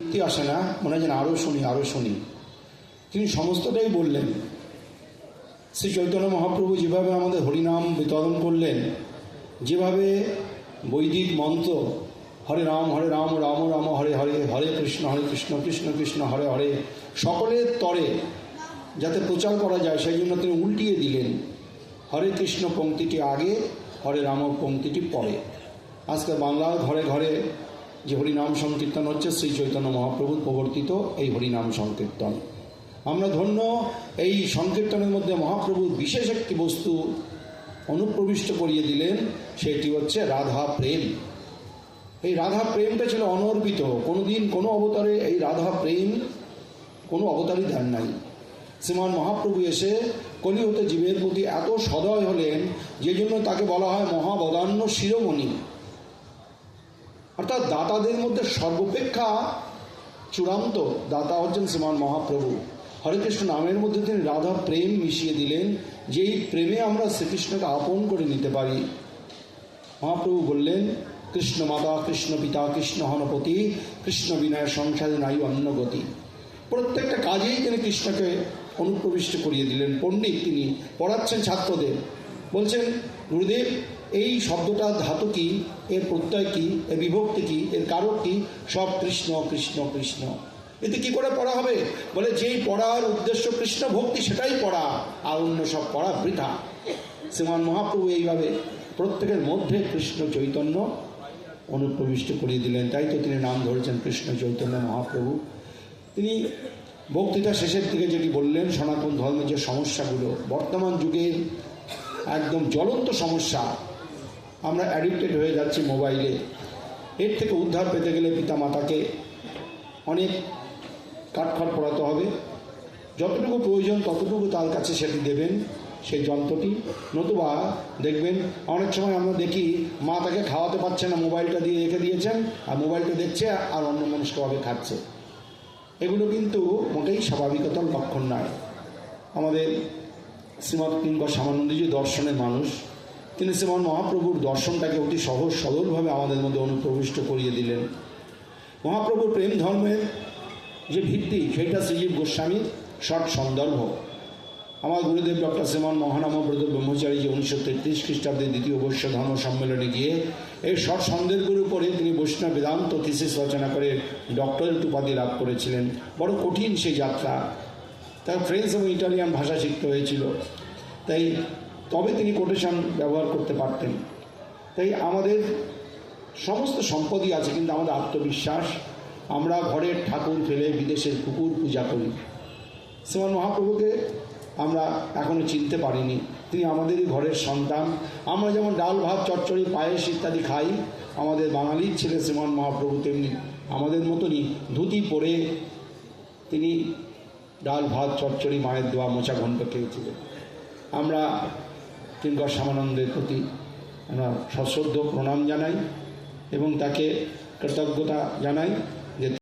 আসে না, মনে হয় যেন আরও শুনি। তিনি সমস্তটাই বললেন। শ্রী চৈতন্য মহাপ্রভু যেভাবে আমাদের হরিনাম বিতরণ করলেন, যেভাবে বৈদিক মন্ত্র হরে রাম রাম রাম হরে হরে, হরে কৃষ্ণ কৃষ্ণ কৃষ্ণ হরে হরে সকলের তরে যাতে প্রচার করা যায় সেই জন্য তিনি উল্টিয়ে দিলেন। হরে কৃষ্ণ পংক্তিটি আগে, হরে রাম পংক্তিটি পরে। আজকে বাংলার ঘরে ঘরে যে হরিনাম সংকীর্তন হচ্ছে শ্রী চৈতন্য মহাপ্রভুর প্রবর্তিত এই হরিনাম সংকীর্তন। আমরা ধন্য, এই সংকীর্তনের মধ্যে মহাপ্রভুর বিশেষ একটি বস্তু অনুপ্রবিষ্ট করিয়ে দিলেন, সেটি হচ্ছে রাধা প্রেম। এই রাধা প্রেমটা ছিল অনর্বিত, কোনোদিন কোনো অবতারে এই রাধা প্রেম কোনো অবতারই দেন নাই। শ্রীমান মহাপ্রভু এসে কলিহতে জীবের প্রতি এত সদয় হলেন, যে জন্য তাকে বলা হয় মহাবদান্য শিরোমণি, অর্থাৎ দাতাদের মধ্যে সর্বাপেক্ষা চূড়ান্ত দাতা হচ্ছেন শ্রীমান মহাপ্রভু। হরে কৃষ্ণ নামের মধ্যে তিনি রাধা প্রেম মিশিয়ে দিলেন, যেই প্রেমে আমরা শ্রীকৃষ্ণকে আপন করে নিতে পারি। মহাপ্রভু বললেন, কৃষ্ণ মাতা কৃষ্ণ পিতা কৃষ্ণ হনপতি, কৃষ্ণ বিনয় সংসারে নাই অন্য গতি। প্রত্যেকটা কাজেই তিনি কৃষ্ণকে অনুপ্রবিষ্ট করিয়ে দিলেন। পণ্ডিত তিনি পড়াচ্ছেন ছাত্রদের, বলছেন, গুরুদেব এই শব্দটা ধাতু কি, এর প্রত্যয় কি, এর বিভক্তি কি, এর কারক কি? সব কৃষ্ণ কৃষ্ণ কৃষ্ণ। এতে কি করে পড়া হবে? বলে, যেই পড়ার উদ্দেশ্য কৃষ্ণ ভক্তি সেটাই পড়া, আর অন্য সব পড়া বৃথা। শ্রীমান মহাপ্রভু এইভাবে প্রত্যেকের মধ্যে কৃষ্ণ চৈতন্য অনুপ্রবিষ্ট করিয়ে দিলেন। তাই তো তিনি নাম ধরেছেন কৃষ্ণ চৈতন্য মহাপ্রভু। তিনি বক্তৃতা শেষের দিকে যেটি বললেন, সনাতন ধর্মের যে সমস্যাগুলো, বর্তমান যুগের একদম জ্বলন্ত সমস্যা, আমরা অ্যাডিক্টেড হয়ে যাচ্ছি মোবাইলে। এর থেকে উদ্ধার পেতে গেলে পিতামাতাকে অনেক কাঠখড় পড়াতে হবে। যতটুকু প্রয়োজন ততটুকু তার কাছে সেটি দেবেন, সেই যন্ত্রটি। নতুবা দেখবেন অনেক সময় আমরা দেখি মা তাকে খাওয়াতে পারছে না, মোবাইলটা দিয়ে রেখে দিয়েছেন, আর মোবাইলটা দেখছে আর অন্য মনস্কভাবে খাচ্ছে। এগুলো কিন্তু মোটেই স্বাভাবিকতার লক্ষণ নয়। আমাদের শ্রীমৎ কিঙ্কর শ্যামানন্দজি দর্শনের মানুষ, তিনি শ্রীমান মহাপ্রভুর দর্শনটাকে অতি সহজ সরলভাবে আমাদের মধ্যে অনুপ্রবিষ্ট করিয়ে দিলেন। মহাপ্রভুর প্রেম ধর্মের যে ভিত্তি, সেইটা শ্রীজীব গোস্বামীর ষট সন্দর্ভ। আমার গুরুদেব ডক্টর শ্রীমান মহানামব্রত ব্রহ্মচারী যে 1933 খ্রিস্টাব্দে দ্বিতীয় বৈশ্য ধর্ম সম্মেলনে গিয়ে এই ষট সন্দেহগুলোর উপরে তিনি বৈষ্ণব বেদান্ত থিসিস রচনা করে ডক্টরেট উপাধি লাভ করেছিলেন। বড় কঠিন সেই যাত্রা, তার ফ্রেঞ্চ এবং ইটালিয়ান ভাষা শিখতে হয়েছিল, তাই তবে তিনি কোটেশন ব্যবহার করতে পারতেন। তাই আমাদের সমস্ত সম্পদই আছে, কিন্তু আমাদের আত্মবিশ্বাস, আমরা ঘরের ঠাকুর ফেলে বিদেশের কুকুর পূজা করি। শ্রীমান মহাপ্রভুকে আমরা এখনও চিনতে পারিনি, তিনি আমাদেরই ঘরের সন্তান। আমরা যেমন ডাল ভাত চচ্চড়ি পায়েস ইত্যাদি খাই, আমাদের বাঙালির ছেলে শ্রীমান মহাপ্রভু তেমনি আমাদের মতনই ধুতি পরে তিনি ডাল ভাত চচ্চড়ি মায়ের দেওয়া মোচা ঘণ্ট খেয়েছিলেন। আমরা কিঙ্কর শ্যামানন্দের প্রতি আমরা সশ্রদ্ধ প্রণাম জানাই এবং তাকে কৃতজ্ঞতা জানাই।